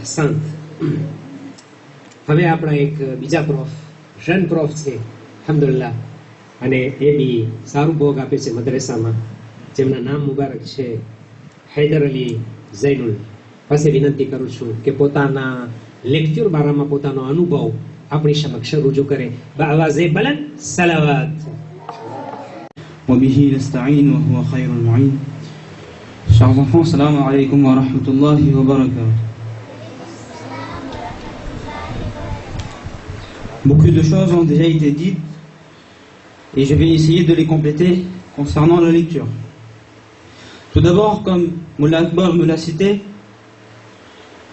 સંત. હવે આપણા એક બીજા પ્રોફ, જન પ્રોફ છે અલ્હમ્દુલિલ્લાહ, અને એ બી સારું ભોગ આપે છે મદ્રેસામાં, જેમના નામ મુબારક છે હૈદર અલી ઝૈનુલ. પાસે વિનંતી કરું છું કે પોતાના લેક્ચર બારામાં પોતાનો અનુભવ આપણી સમક્ષ રજૂ કરે. બઆવાઝે બલંદ સલાવત. وبه نستعين وهو خير المعين. Chers enfants, salam alaikum wa rahmatullahi wa barakatuh. Beaucoup de choses ont déjà été dites et je vais essayer de les compléter concernant la lecture. Tout d'abord, comme Moula Akbar me l'a cité,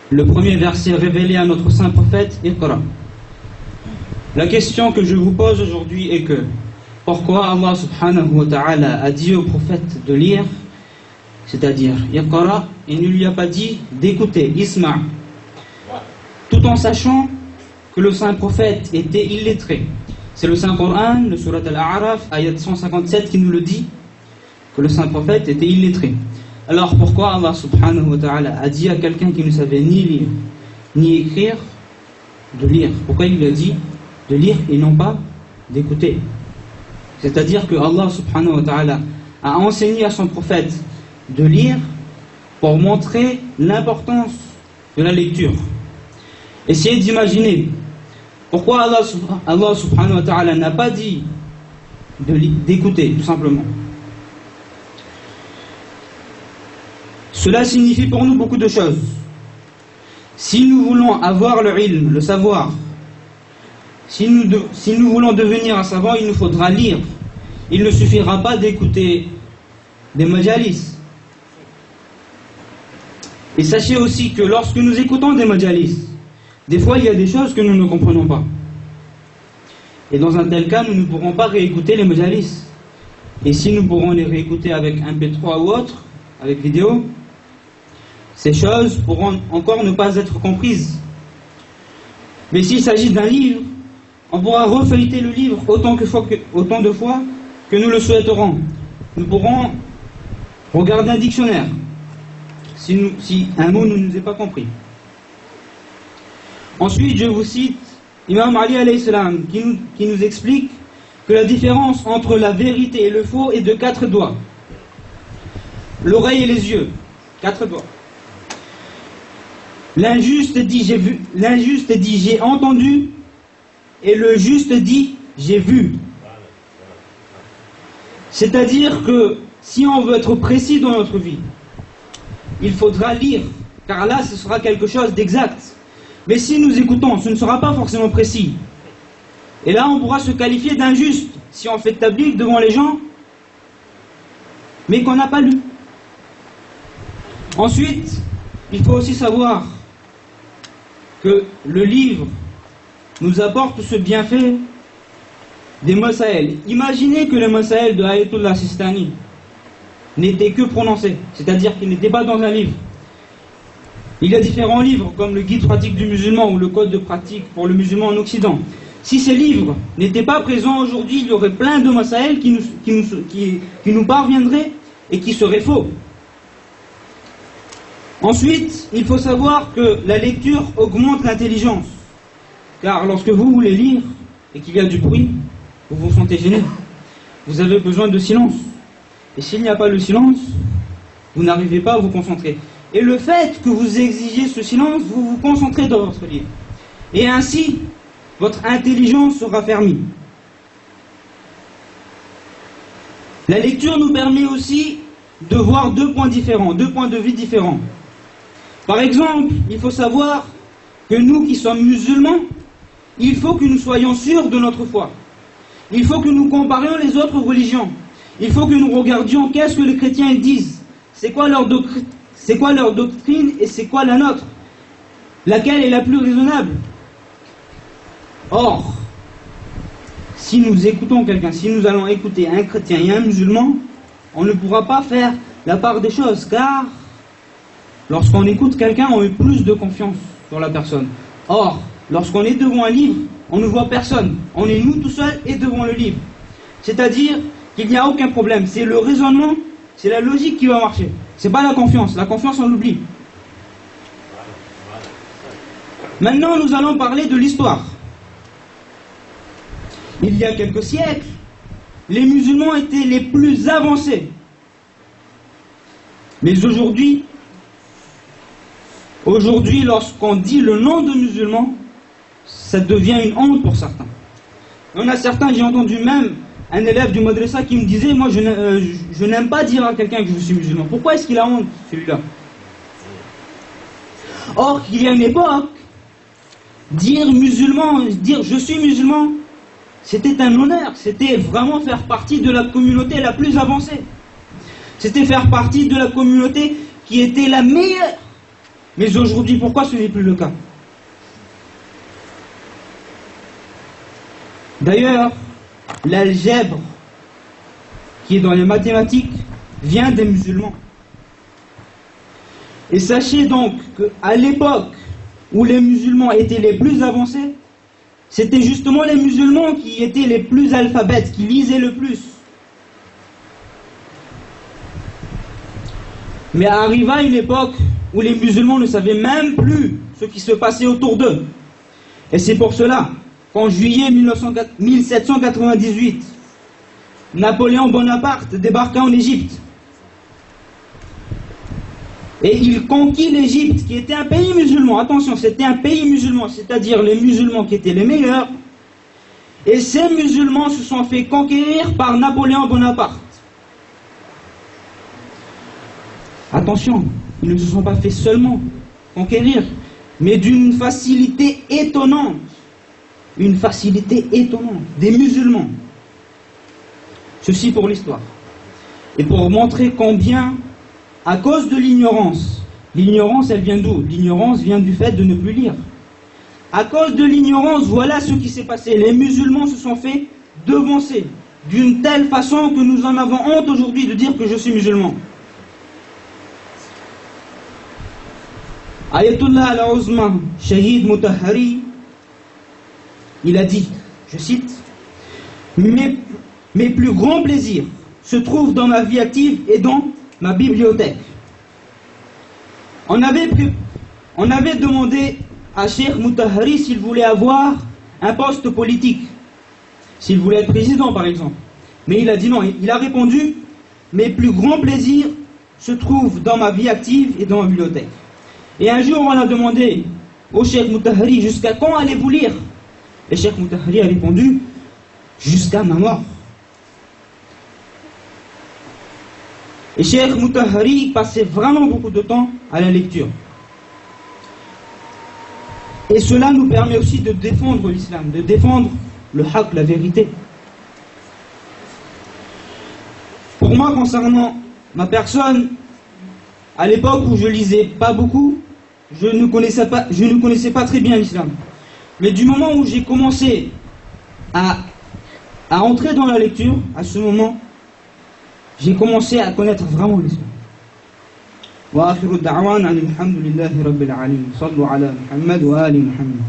le premier verset révélé à notre saint prophète, Iqra. La question que je vous pose aujourd'hui est que pourquoi Allah subhanahu wa ta'ala a dit au prophète de lire, c'est-à-dire Iqra, et ne lui a pas dit d'écouter, Isma', tout en sachant que le saint prophète était illettré. C'est le saint Coran, le surat Al-A'raf, ayat 157 qui nous le dit, que le saint prophète était illettré. Alors pourquoi Allah subhanahu wa ta'ala a dit à quelqu'un qui ne savait ni lire ni écrire de lire? Pourquoi il lui a dit de lire et non pas d'écouter? C'est-à-dire que Allah subhanahu wa ta'ala a enseigné à son prophète de lire pour montrer l'importance de la lecture. Essayez d'imaginer pourquoi Allah subhanahu wa ta'ala n'a pas dit d'écouter, tout simplement. Cela signifie pour nous beaucoup de choses. Si nous voulons avoir le ilm, le savoir, si nous voulons devenir un savant, il nous faudra lire. Il ne suffira pas d'écouter des majalis. Et sachez aussi que lorsque nous écoutons des majalis, des fois il y a des choses que nous ne comprenons pas. Et dans un tel cas, nous ne pourrons pas réécouter les majalis. Et si nous pourrons les réécouter avec un MP3 ou autre, avec vidéo, ces choses pourront encore ne pas être comprises. Mais s'il s'agit d'un livre, on pourra refeuilleter le livre autant de fois que nous le souhaiterons. Nous pourrons regarder un dictionnaire si un mot ne nous est pas compris. Ensuite, je vous cite Imam Ali alayhi salam qui nous explique que la différence entre la vérité et le faux est de 4 doigts. L'oreille et les yeux, 4 doigts. L'injuste dit j'ai entendu, et le juste dit j'ai vu. C'est-à-dire que si on veut être précis dans notre vie, il faudra lire, car là ce sera quelque chose d'exact. Mais si nous écoutons, ce ne sera pas forcément précis. Et là on pourra se qualifier d'injuste si on fait tabligh devant les gens, mais qu'on n'a pas lu. Ensuite, il faut aussi savoir que le livre nous apporte ce bienfait des masaël. Imaginez que les masaël de Ayatollah Sistani n'étaient que prononcés, c'est-à-dire qu'ils n'étaient pas dans un livre. Il y a différents livres comme le guide pratique du musulman ou le code de pratique pour le musulman en Occident. Si ces livres n'étaient pas présents aujourd'hui, il y aurait plein de masaël qui nous parviendraient et qui seraient faux. Ensuite, il faut savoir que la lecture augmente l'intelligence. Car lorsque vous voulez lire et qu'il y a du bruit, vous vous sentez gêné. Vous avez besoin de silence. Et s'il n'y a pas le silence, vous n'arrivez pas à vous concentrer. Et le fait que vous exigiez ce silence, vous vous concentrez dans votre livre. Et ainsi, votre intelligence sera fermée. La lecture nous permet aussi de voir deux points différents, deux points de vue différents. Par exemple, il faut savoir que nous qui sommes musulmans, il faut que nous soyons sûrs de notre foi. Il faut que nous comparions les autres religions. Il faut que nous regardions qu'est-ce que les chrétiens disent. C'est quoi leur doctrine et c'est quoi la nôtre? Laquelle est la plus raisonnable? Or, si nous écoutons quelqu'un, si nous allons écouter un chrétien et un musulman, on ne pourra pas faire la part des choses, car lorsqu'on écoute quelqu'un, on met plus de confiance sur la personne. Or, lorsqu'on est devant un livre, on ne voit personne. On est nous tout seuls et devant le livre. C'est-à-dire qu'il n'y a aucun problème. C'est le raisonnement, c'est la logique qui va marcher. C'est pas la confiance. La confiance, on l'oublie. Maintenant, nous allons parler de l'histoire. Il y a quelques siècles, les musulmans étaient les plus avancés. Mais aujourd'hui, lorsqu'on dit le nom de musulman, ça devient une honte pour certains. Il y en a certains, j'ai entendu même un élève du madrasa qui me disait, moi je n'aime pas dire à quelqu'un que je suis musulman. Pourquoi est-ce qu'il a honte, celui-là? Or, il y a une époque, dire musulman, dire je suis musulman, c'était un honneur, c'était vraiment faire partie de la communauté la plus avancée. C'était faire partie de la communauté qui était la meilleure. Mais aujourd'hui, pourquoi ce n'est plus le cas? D'ailleurs, l'algèbre qui est dans les mathématiques vient des musulmans. Et sachez donc qu'à l'époque où les musulmans étaient les plus avancés, c'était justement les musulmans qui étaient les plus alphabètes, qui lisaient le plus. Mais arriva une époque où les musulmans ne savaient même plus ce qui se passait autour d'eux. Et c'est pour cela qu'en juillet 1798, Napoléon Bonaparte débarqua en Égypte. Et il conquit l'Égypte, qui était un pays musulman. Attention, c'était un pays musulman, c'est-à-dire les musulmans qui étaient les meilleurs. Et ces musulmans se sont fait conquérir par Napoléon Bonaparte. Attention, ils ne se sont pas fait seulement conquérir, mais d'une facilité étonnante. Une facilité étonnante des musulmans. Ceci pour l'histoire. Et pour montrer combien, à cause de l'ignorance, l'ignorance elle vient d'où? L'ignorance vient du fait de ne plus lire. À cause de l'ignorance, voilà ce qui s'est passé. Les musulmans se sont fait devancer d'une telle façon que nous en avons honte aujourd'hui de dire que je suis musulman. Ayatollah al-Uzma, Shahid Mutahhari, il a dit, je cite, mes plus grands plaisirs se trouvent dans ma vie active et dans ma bibliothèque. On avait demandé à Cheikh Mutahhari s'il voulait avoir un poste politique, s'il voulait être président par exemple. Mais il a dit non, il a répondu, mes plus grands plaisirs se trouvent dans ma vie active et dans ma bibliothèque. Et un jour on a demandé au Cheikh Mutahhari, jusqu'à quand allez-vous lire? Et Cheikh Mutahhari a répondu, jusqu'à ma mort. Et Cheikh Mutahhari passait vraiment beaucoup de temps à la lecture. Et cela nous permet aussi de défendre l'islam, de défendre le haqq, la vérité. Pour moi, concernant ma personne, à l'époque où je lisais pas beaucoup, je ne connaissais pas très bien l'islam. Mais du moment où j'ai commencé à entrer dans la lecture, à ce moment, j'ai commencé à connaître vraiment l'islam. Wa akhiru da'wan alhamdulillahi rabbil alamin. Sallu ala Muhammad wa ali Muhammad.